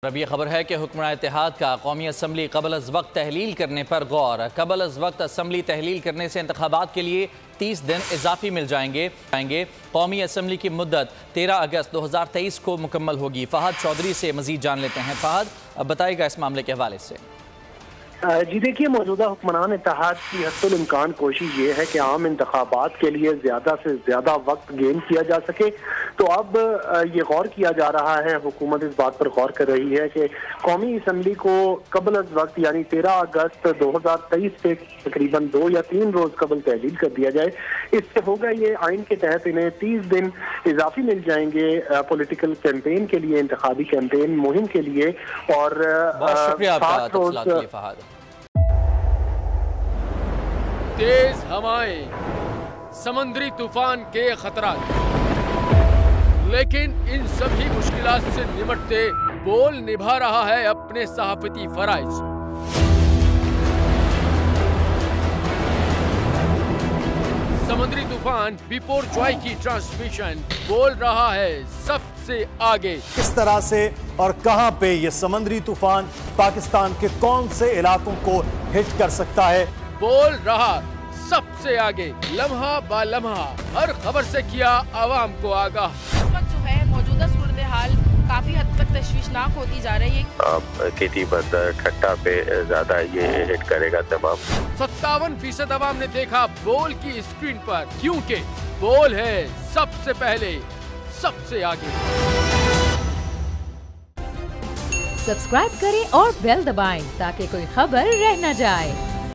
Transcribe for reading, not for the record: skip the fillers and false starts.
अब ये खबर है कि हुक्मरान इत्तेहाद का कौमी असम्बली कबल अज़ वक्त तहलील करने पर गौर। कबल अज़ वक्त असम्बली तहलील करने से इंतखाबात के लिए 30 दिन इजाफी मिल जाएंगे। कौमी असम्बली की मुद्दत 13 अगस्त 2023 को मुकम्मल होगी। फ़हद चौधरी से मजीद जान लेते हैं। फ़हद, अब बताइएगा इस मामले के हवाले से। जी देखिए, मौजूदा हुक्मरान इत्तेहाद की हस्सुल इम्कान कोशिश ये है कि आम इंतखाबात के लिए ज़्यादा से ज़्यादा वक्त गेन किया जा सके। तो अब ये गौर किया जा रहा है, हुकूमत इस बात पर गौर कर रही है कि कौमी असम्बली को कबल अज़ वक्त यानी 13 अगस्त 2023 से तकरीबन 2 या 3 रोज़ कबल तहलील कर दिया जाए। इससे होगा ये आइन के तहत इन्हें 30 दिन इजाफी मिल जाएंगे पॉलिटिकल कैंपेन के लिए, इंतखाबी कैंपेन मुहिम के लिए। और 7 रोज़ तेज हवाएं, समुद्री तूफान के खतरात, लेकिन इन सभी मुश्किलात से निपटते बोल निभा रहा है अपने सहाफती फराइज। समुद्री तूफान बिपोरजॉय की ट्रांसमिशन बोल रहा है सबसे आगे। किस तरह से और कहां पे ये समुद्री तूफान पाकिस्तान के कौन से इलाकों को हिट कर सकता है, बोल रहा सबसे आगे। लम्हा बा लम्हा हर खबर से किया आवाम को आगाह। इस वक्त जो है मौजूदा सूरत हाल काफी हद तक तशवीशनाक होती जा रही है। खेती बंदर ठट्टा पे ज्यादा ये हिट करेगा तमाम। 57% आवाम ने देखा बोल की स्क्रीन पर, क्योंकि बोल है सबसे पहले सबसे आगे। सब्सक्राइब करें और बेल दबाएं ताकि कोई खबर रह न जाए।